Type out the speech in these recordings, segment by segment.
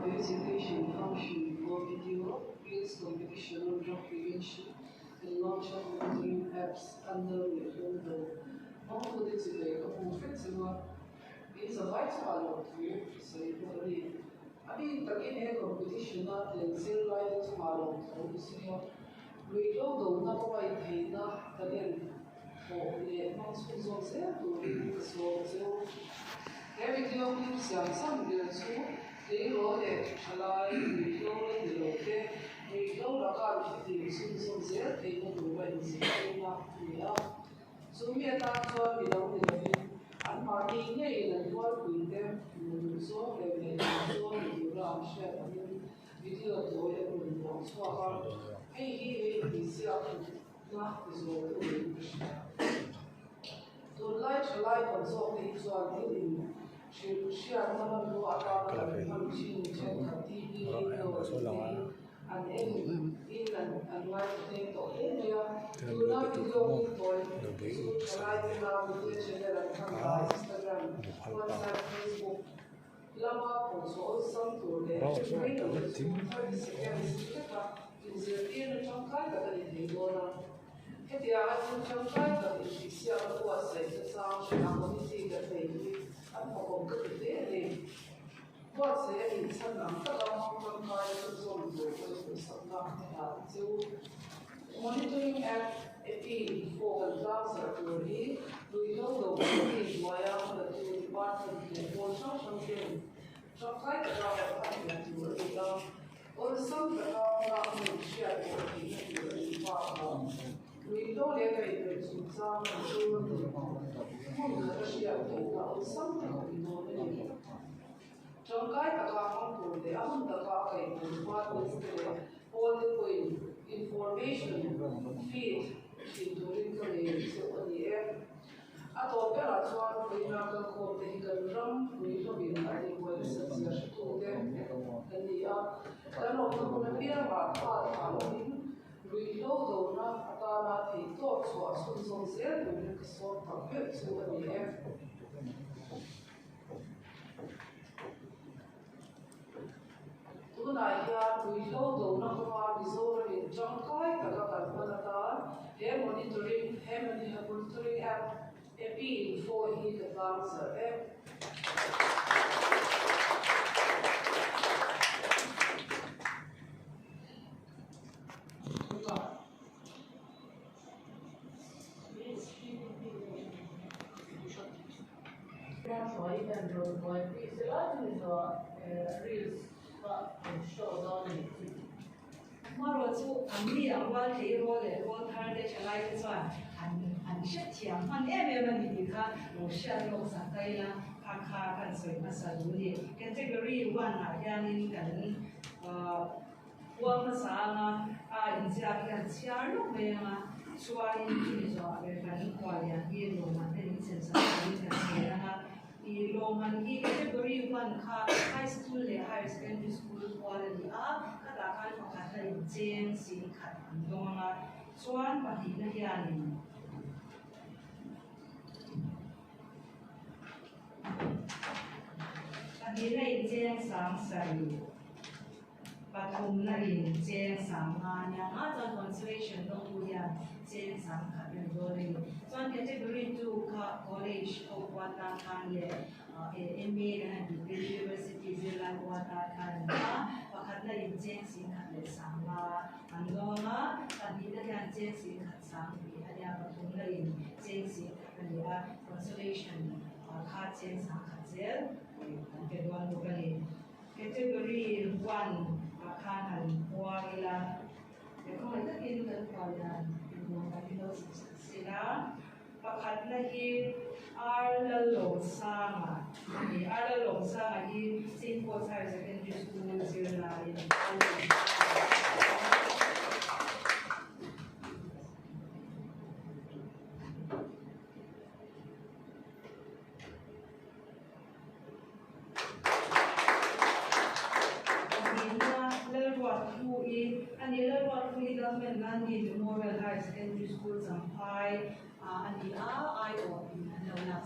education function for video, skills competition on drug prevention, and launch of monitoring apps under the window. All of this is a conflict is a vital to say I mean, again, competition not in zero light tomorrow, so see we don't know not why they not again for the most results there to so every day we想上的书，你攞嘅係啦，你攞你攞嘅，你攞大家你順順寫，你攞到嘅意思係啦，你啊，所以大家你攞你攞，安排你嘅人話佢哋唔做嘅，你做你要讓些，你啲個做嘅唔用錯啊，嘿，你是要那就是我都唔識。So like also the visual healing. She had someone who about the function TV and in and like thing to area. Do not video for like now with the channel and Instagram, WhatsApp, Facebook. Lama also some to the is in some kind of a cái điều anh trong cái là chỉ siêu của xảy ra sao sẽ làm một cái gì cái này anh học cùng cái gì thì có sẽ thì sẵn lắm tất cả mọi người coi cái dùng của cái sẵn lắm là chứ monitoring app API for browser của đi we know the way why I'm the two department for something trong cái là phải là chủ yếu là or some là mình share của thì nó we don't ever do something trong cái tất cả mọi người để ông tất cả cái all the way information feed into the air. At all, there are some we have the code they can run, we have been adding what is to them, and the then of the beer are following. We know though not about the thoughts or some songs there, we make a sort of bit to the air. Tonight, we know though not about this already John Kai, the monitoring app, before he could answer it. Mà chú anh đi ăn qua thì rồi để con thằng để trở lại cái chuyện anh sẽ thiam anh em mình đi cả một số lúc sáng nay là khá cần soi mà sao đi category 1 là yang in cần qua mà sao mà in ra cái chia lúc này mà xóa in thì rồi cái phần qua yang in rồi mà cái in sense cái cái là i Roman i category 1 kha high school le higher secondary school quality kada kan pakhat lai chen sin khat dona chuan pahi na hianin pahi lai chen sang sai pathum na in chen sang anya chuan consolation dong tu ya chen sang khat le dori chuan category 2 kha college of wata khan le MA and degree university Zealand wata khan pakhat la in chen sin khat le sang la andona pahi na hian chen sin khat sang bi anya pathum la in chen sin khat le consolation kha chen sang khat zel ke don lu kali category 1 khan han huangila ke ko ta in kan kwalan in ka pino sila pakhat la hi arla lo sama ni arla lo sama hi St. Paul's Higher Secondary School Zealand government Nandi Memorial Higher Secondary School Zampai and the IO in Nona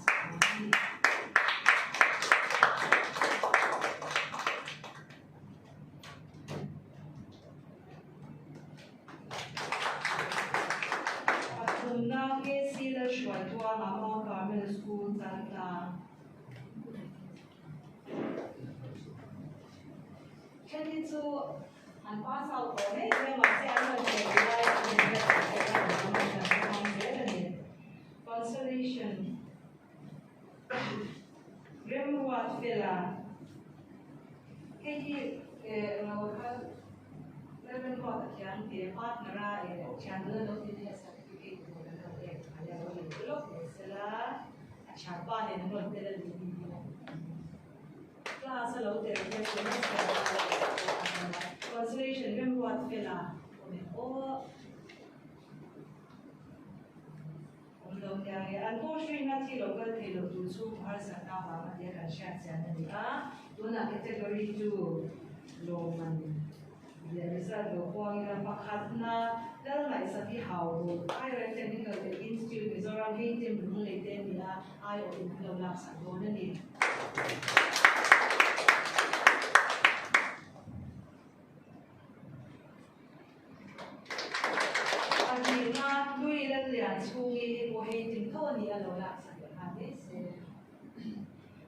ช่วยตัวมาหมอการเมืองสกูลต่างๆแค่ที่จู่อันป้าสาวคนนี้เรื่องมาเสียเงินเสียเวลาเรื่องการเสียเวลาทำเสียเงิน consolation เรื่องวัดเวลาแค่ที่เราเรื่องข้อตกลงที่พาร์ทเนอร์ฉันเลือกตัวที่จะสักกี่คนเราเรียกอะไรเราเรียกลูกเสร็จแล้วชาวบ้านเนี่ยนั่งรถเดินดีดีนะคลาสเราเดินเดินเดินเดิน consolation เรื่องวัดเวลาโอ้ผมลงอย่างอันโคชวินาทีเราก็เทลดูสู้ภาษาหน้ามาเดียกันแชร์เสียงนี่ตัวนั้น category 2ลงมันเดี๋ยวจะดูว่าอย่างประคัตนะแล้วไหนสักที่เขาไอ้เรื่องเทคนิคเป็น institute มิโซรัมให้ทีมรุ่นเล็กเต็มนี่นะไอ้องค์เราหลักสักตัวนั่นเองอันนี้นะด้วยเรื่องช่วยว่าให้ทีมเขาเนี่ยเราหลักสักอย่างนี้เสร็จ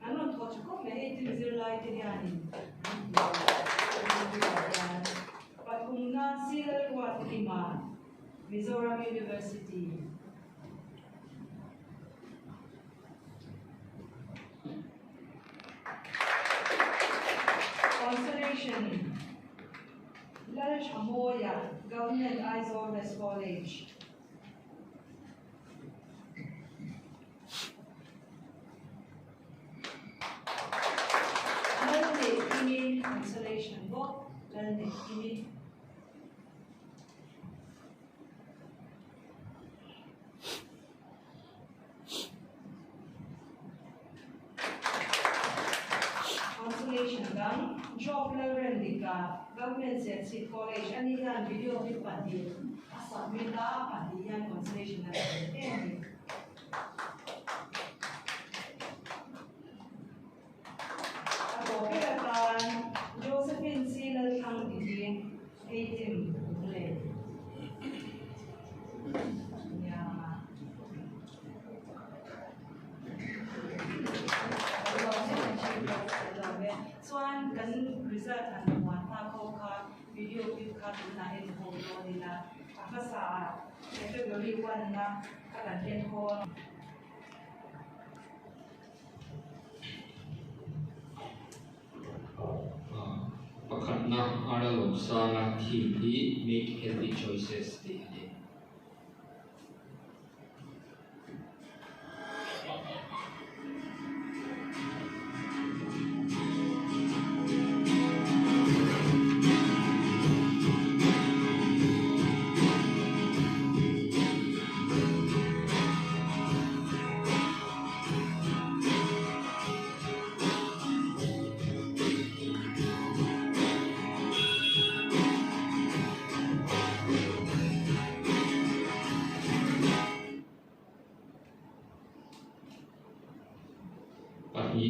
อันนั้นเขาจะก็ไม่ให้ทีมจะไล่ที่นี่Patungna Silal Watlima, Mizoram University. Consolation, Lal Chamoya, Government Aizor West College. Consolation book, learning ini. Consolation gang, job learning dika, government set college, ani kan video ni pandi, asal minta pandi yang consolation na ini. Josephine Silal Kang Didi, 18 Mulay. Soan kan result an wata ko ka video clip ka na en ho do nilaภาษา category 1 na kalan en ho Pakatna Aralog Sana TV make healthy choices daily.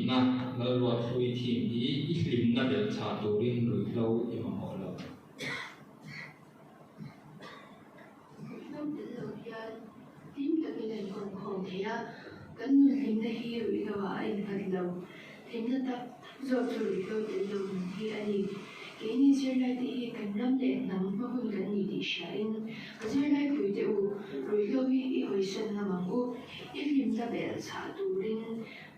Na laluat hui team I ihlim na bel cha turin rui lo imam ho lo. Năm đến đầu tiên, team đã bị lần còn khổ thế á, cấn người team đã hi rui lo anh phật lâu, team đã tập dọn rui lo đến lâu hi anh. Cái này giờ lại thì cần năm để nắm mà hơn cần gì thì sáng, giờ lại cuối tiêu rui lo hi hồi sinh là mang u, ihlim đã bel cha turin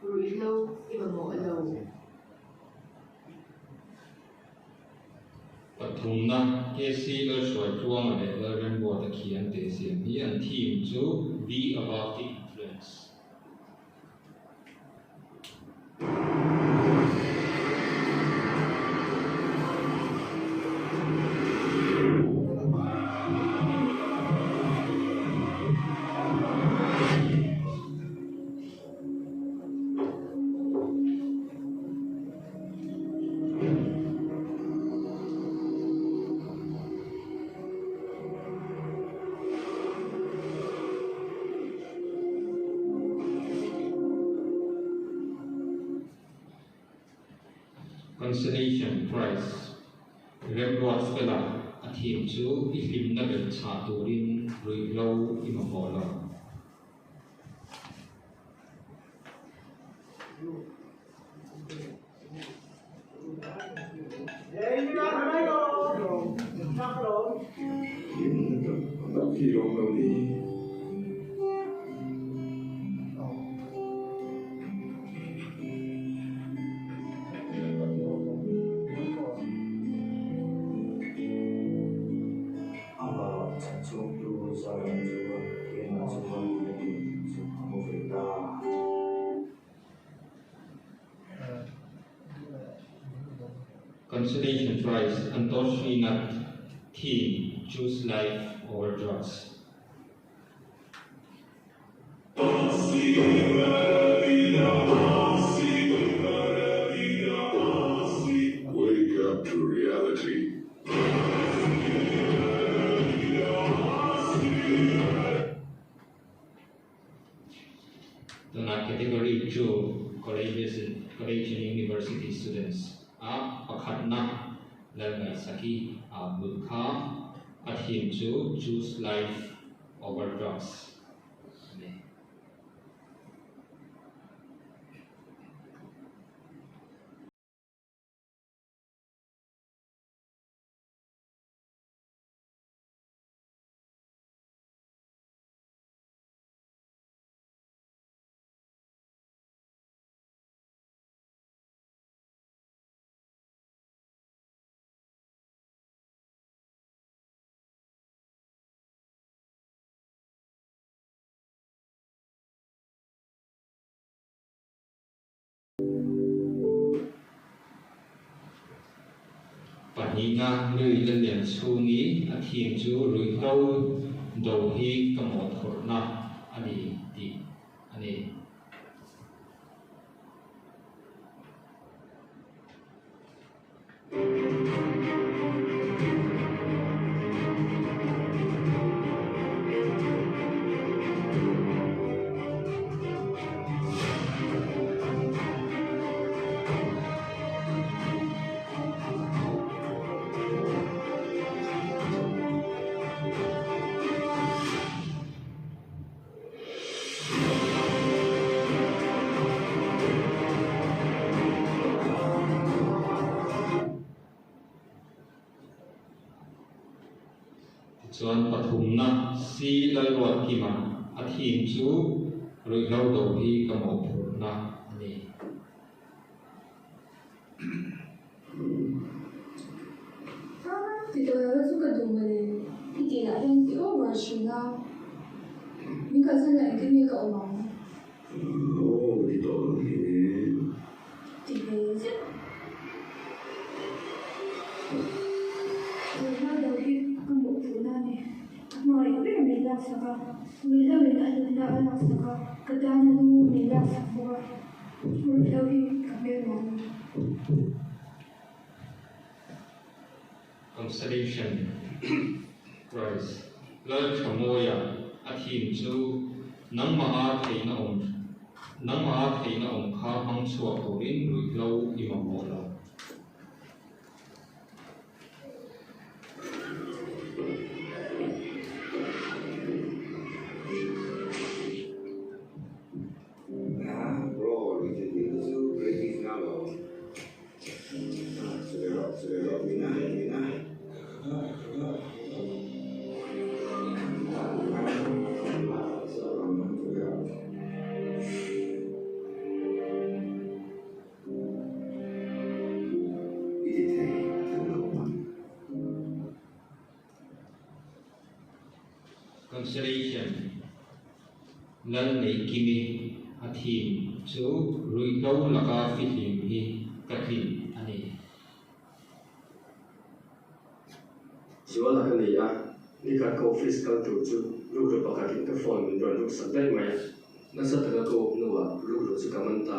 rui lo imam ho lo. Patungna KC lo shoi tuang ade lo rainbow ta khian te siam hi an team chu be about the influence. Consolation Prize Reward Fela a team chu ihlim na bel cha turin rui lo imam ho lo Khi lòng đâu đi Consolation prize Antoshinat team choose life over drugs. Wake up to reality. The category 2 college and university students are Pakhatna Lalai Saki Bulkha a team to choose life over drugs. Panina lui lên điểm su nghĩ a team chú rủi lâu đầu hi cầm một hột na ani Chuan pathum na si lai ruat ki ma a thim chu rui lo do hi ka mo phur na ani thì tôi đã giúp cả dùng người thì tỷ lệ đen tiểu và chuyển ra những cái dân lại cái như cậu nói Thì tội thì về chứ người lao đầu khi công bộ phủ na này mọi biết là mình làm sao cả người lao mình đã được làm sao cả cái ta nên mình làm sao cả người lao khi cảm ơn mọi consolation prize lal chamoya a thim chu nang ma thei na om kha hang chua turin rui lo ima mo lo consolation lal nei kimi a thim chu rui lo laka fi hlim hi ka hlim ani Siwa la kan ya ni ka ko fiscal tu chu lu ru pa ka tin ka phone min ron lu san dai mai na sa ta ko nu wa lu chu ka man ta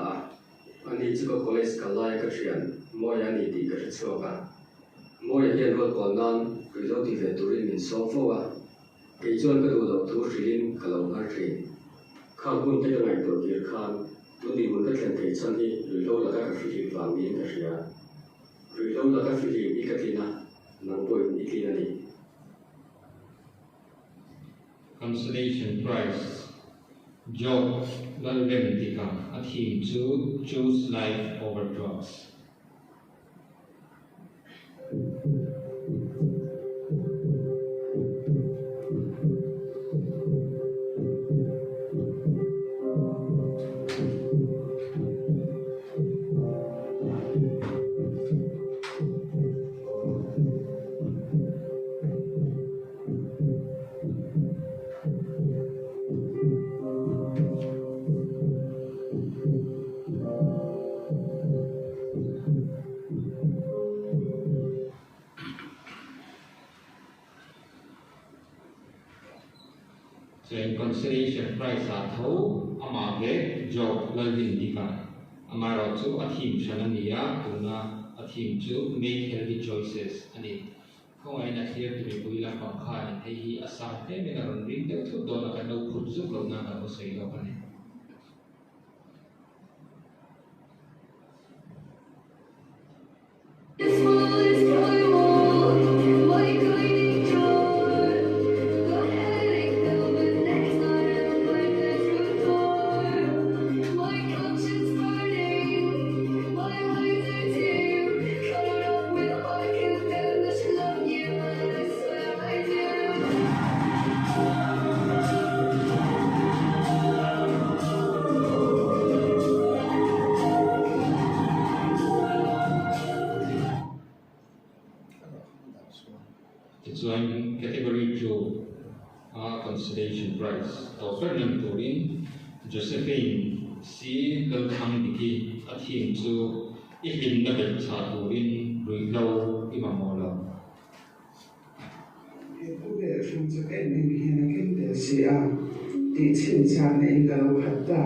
ani chu ko college ka lai ka thian mo ya ni ti ka chu ka mo ya hian ro ko nan ri lo ti ve tu rin min so fo wa ke chuan ka du lo tu rin ka lo har thi khang kun te ngai to kir khan tu di mun ka thlen ke chan hi ri lo la ka fi wang ni ka ria ri lo la ka fi ni ka ti na nang poi ni ki na ni consolation prize job lal rem tika a thim chu choose life over drugs. So in consideration price atho amage job lalin dika amaro chu athim shanania tuna athim chu make healthy choices ani khoi na here to be puila pakha ni hi asam te me na ring te chu do na ka no phut zu lo na ka sei lo ani. Join category 2 consideration price. Fernand Turin, Josephine C. Lalkhang Diki, Athim Chu, Ihin Nabet Sa Turin, Ruilau Imamola. From the ending here again, the Sia, the Chin in the Lokata,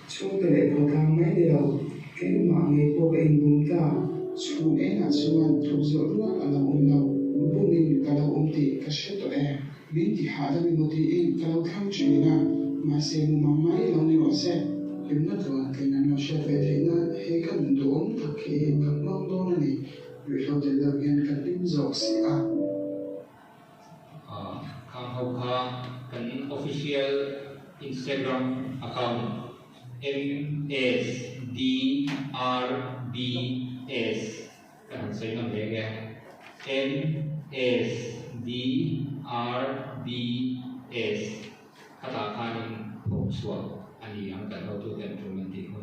Chode Potamelo, Kenma, Bob and Bunta, Chu Ena Chuan to Zorua and Uno. Bumin kalau umti kasheto binti hada mi moti kalau kam china masemu mamai lo ni wase limna to kena no shefe thina he kan do thake kamang do ni wi lo de la gen kan lim zok si a Kang Hau Kha kan official Instagram account MSDRBS kan say nam lege MSDRBS kata kanin hong suat ani yang kan auto implementing